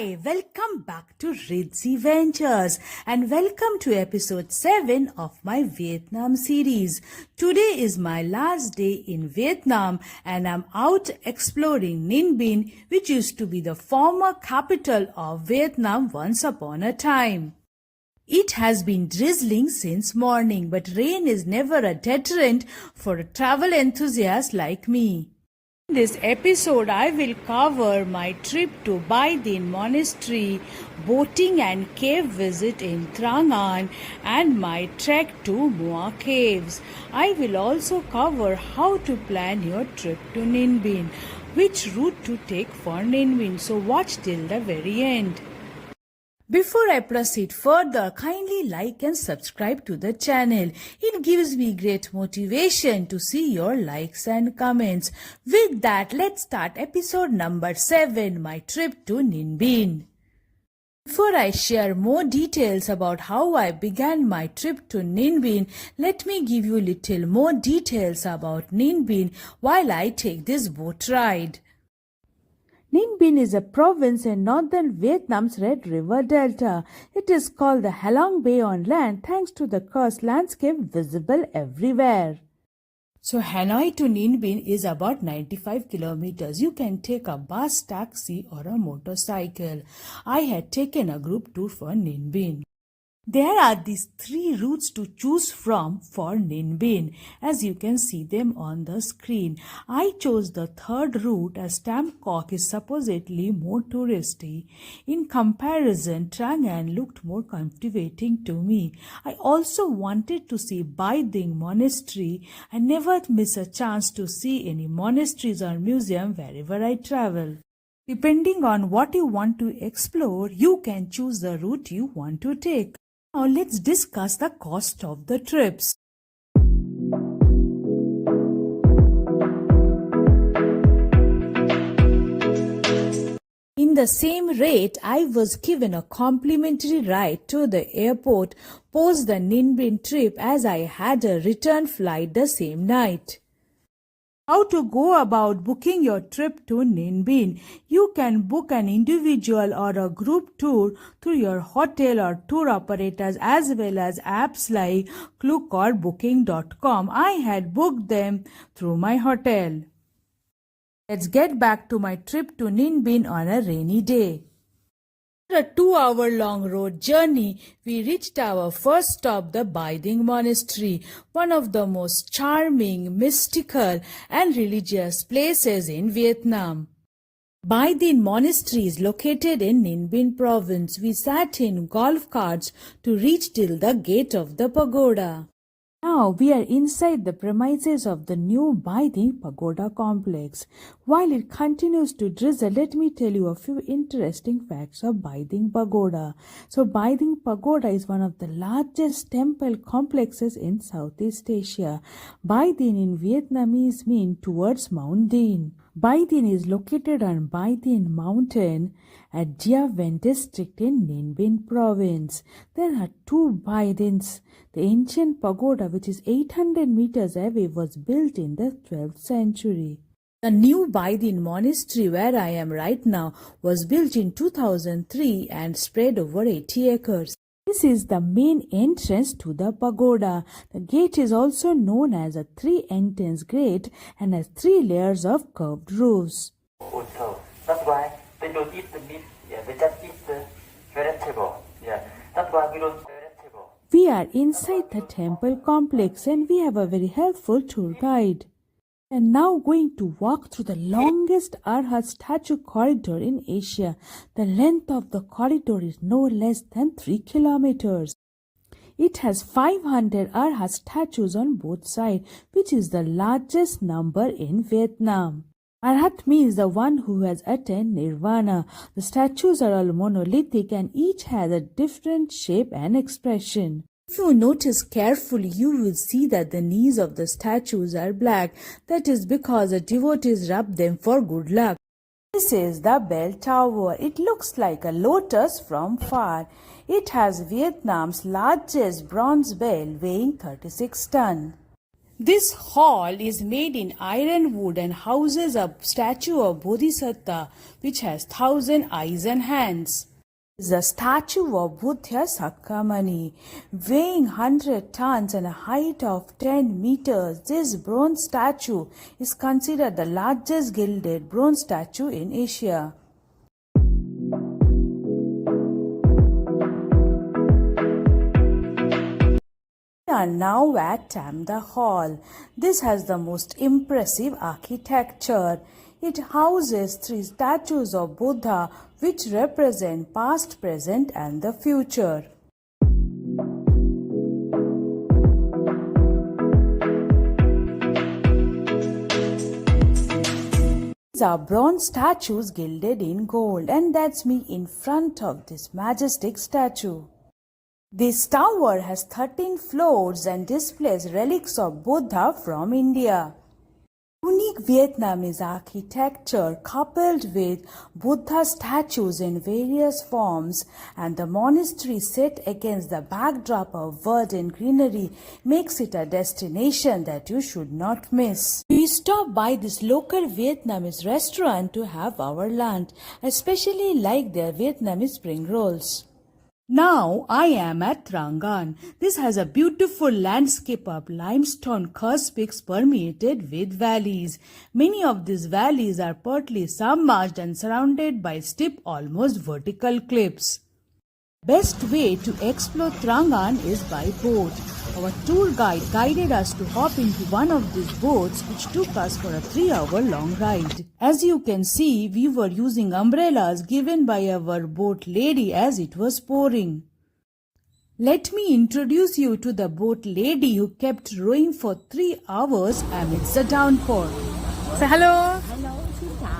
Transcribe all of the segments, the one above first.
Hi, welcome back to Ritzy Ventures and welcome to episode 7 of my Vietnam series. Today is my last day in Vietnam and I'm out exploring Ninh Binh, which used to be the former capital of Vietnam once upon a time. It has been drizzling since morning, but rain is never a deterrent for a travel enthusiast like me. In this episode, I will cover my trip to Bai Dinh Monastery, boating and cave visit in Trang An, and my trek to Mua Caves. I will also cover how to plan your trip to Ninh Binh, which route to take for Ninh Binh, so watch till the very end. Before I proceed further, kindly like and subscribe to the channel. It gives me great motivation to see your likes and comments. With that, let's start episode number 7, my trip to Ninh Binh. Before I share more details about how I began my trip to Ninh Binh, let me give you little more details about Ninh Binh while I take this boat ride. Ninh Binh is a province in northern Vietnam's Red River Delta. It is called the Halong Bay on land thanks to the karst landscape visible everywhere. So Hanoi to Ninh Binh is about 95 kilometers. You can take a bus, taxi or a motorcycle. I had taken a group tour for Ninh Binh. There are these 3 routes to choose from for Ninh Binh, as you can see them on the screen. I chose the third route as Tam Kok is supposedly more touristy. In comparison, Trang An looked more captivating to me. I also wanted to see Bai Dinh Monastery. I never miss a chance to see any monasteries or museum wherever I travel. Depending on what you want to explore, you can choose the route you want to take. Now let's discuss the cost of the trips. In the same rate, I was given a complimentary ride to the airport post the Ninh Binh trip as I had a return flight the same night. How to go about booking your trip to Ninh Binh? You can book an individual or a group tour through your hotel or tour operators as well as apps like Klook or Booking.com. I had booked them through my hotel. Let's get back to my trip to Ninh Binh on a rainy day. After a 2-hour-long road journey, we reached our first stop, the Bai Dinh Monastery, one of the most charming, mystical and religious places in Vietnam. Bai Dinh Monastery is located in Ninh Binh province. We sat in golf carts to reach till the gate of the pagoda. Now we are inside the premises of the new Bai Dinh Pagoda complex. While it continues to drizzle, let me tell you a few interesting facts of Bai Dinh Pagoda. So Bai Dinh Pagoda is one of the largest temple complexes in Southeast Asia. Bai Dinh in Vietnamese means towards Mount Dinh. Bai Dinh is located on Bai Dinh Mountain at Gia Ven district in Ninh Binh province. There are 2 Bai Dinh. The ancient pagoda, which is 800 meters away, was built in the 12th century. The new Bai Dinh Monastery, where I am right now, was built in 2003 and spread over 80 acres. This is the main entrance to the pagoda. The gate is also known as a 3-entrance gate and has 3 layers of curved roofs. That's why they don't eat the meat. Yeah, they just eat the vegetable. Yeah, that's why we don't. We are inside the temple complex and we have a very helpful tour guide. And now going to walk through the longest Arhat statue corridor in Asia. The length of the corridor is no less than 3 kilometers. It has 500 Arhat statues on both sides, which is the largest number in Vietnam. Arhat means the one who has attained nirvana. The statues are all monolithic and each has a different shape and expression. If you notice carefully, you will see that the knees of the statues are black. That is because the devotees rub them for good luck. This is the bell tower. It looks like a lotus from far. It has Vietnam's largest bronze bell weighing 36 tons. This hall is made in iron wood and houses a statue of Bodhisattva which has 1,000 eyes and hands. The statue of Buddha Sakkamani, weighing 100 tons and a height of 10 meters. This bronze statue is considered the largest gilded bronze statue in Asia. We are now at Tamda Hall. This has the most impressive architecture. It houses 3 statues of Buddha which represent past, present and the future. These are bronze statues gilded in gold, and that's me in front of this majestic statue. This tower has 13 floors and displays relics of Buddha from India. Unique Vietnamese architecture coupled with Buddha statues in various forms and the monastery set against the backdrop of verdant greenery makes it a destination that you should not miss. We stopped by this local Vietnamese restaurant to have our lunch. I especially like their Vietnamese spring rolls. Now I am at Trang An. This has a beautiful landscape of limestone karst peaks permeated with valleys. Many of these valleys are partly submerged and surrounded by steep, almost vertical cliffs. Best way to explore Trang An is by boat. Our tour guide guided us to hop into one of these boats which took us for a 3-hour-long ride. As you can see, we were using umbrellas given by our boat lady as it was pouring. Let me introduce you to the boat lady who kept rowing for 3 hours amidst the downpour. Say hello! Hello, xin chào.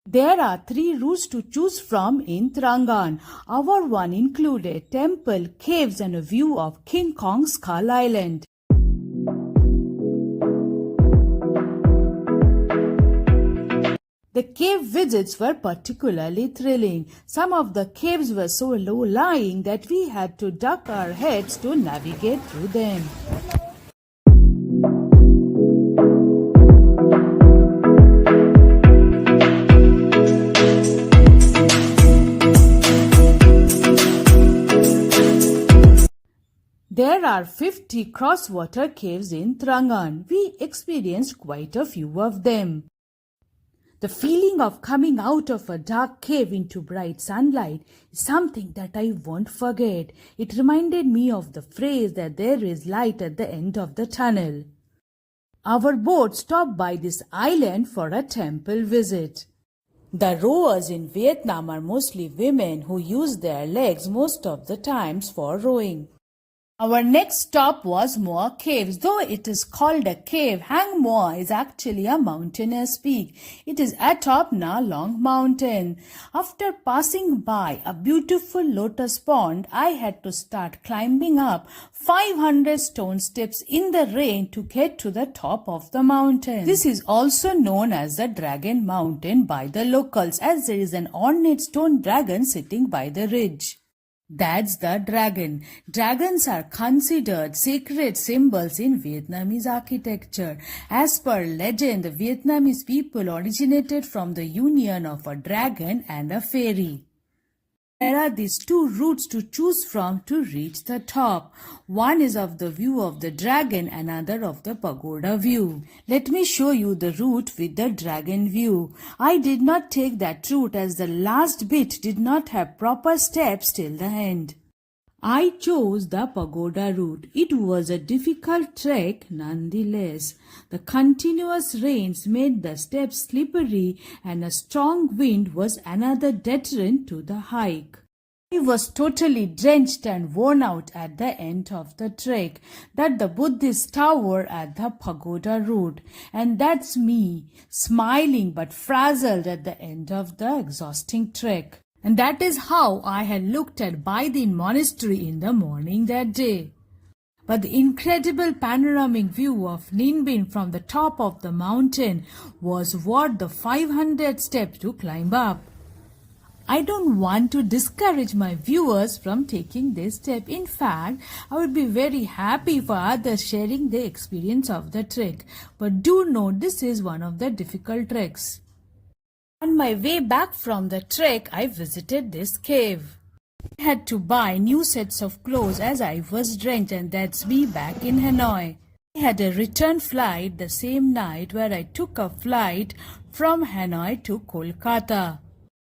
There are 3 routes to choose from in Trang An. Our one included temple, caves and a view of King Kong Skull Island. The cave visits were particularly thrilling. Some of the caves were so low-lying that we had to duck our heads to navigate through them. There are 50 crosswater caves in Trang An. We experienced quite a few of them. The feeling of coming out of a dark cave into bright sunlight is something that I won't forget. It reminded me of the phrase that there is light at the end of the tunnel. Our boat stopped by this island for a temple visit. The rowers in Vietnam are mostly women who use their legs most of the times for rowing. Our next stop was Moa Caves. Though it is called a cave, Hang Moa is actually a mountainous peak. It is atop Na Long Mountain. After passing by a beautiful lotus pond, I had to start climbing up 500 stone steps in the rain to get to the top of the mountain. This is also known as the Dragon Mountain by the locals, as there is an ornate stone dragon sitting by the ridge. That's the dragon. Dragons are considered sacred symbols in Vietnamese architecture. As per legend, the Vietnamese people originated from the union of a dragon and a fairy. There are these 2 routes to choose from to reach the top. One is of the view of the dragon, another of the pagoda view. Let me show you the route with the dragon view. I did not take that route as the last bit did not have proper steps till the end. I chose the pagoda route. It was a difficult trek nonetheless. The continuous rains made the steps slippery and a strong wind was another deterrent to the hike. I was totally drenched and worn out at the end of the trek. That's the Buddhist tower at the pagoda route. And that's me, smiling but frazzled at the end of the exhausting trek. And that is how I had looked at Bai Dinh Monastery in the morning that day. But the incredible panoramic view of Ninh Binh from the top of the mountain was worth the 500 steps to climb up. I don't want to discourage my viewers from taking this step. In fact, I would be very happy for others sharing their experience of the trek. But do note, this is one of the difficult treks. On my way back from the trek, I visited this cave. I had to buy new sets of clothes as I was drenched, and that's me back in Hanoi. I had a return flight the same night where I took a flight from Hanoi to Kolkata.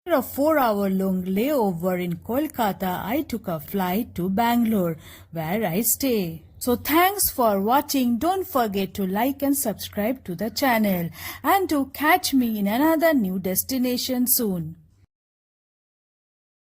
After a 4-hour-long layover in Kolkata, I took a flight to Bangalore, where I stay. So thanks for watching. Don't forget to like and subscribe to the channel and to catch me in another new destination soon.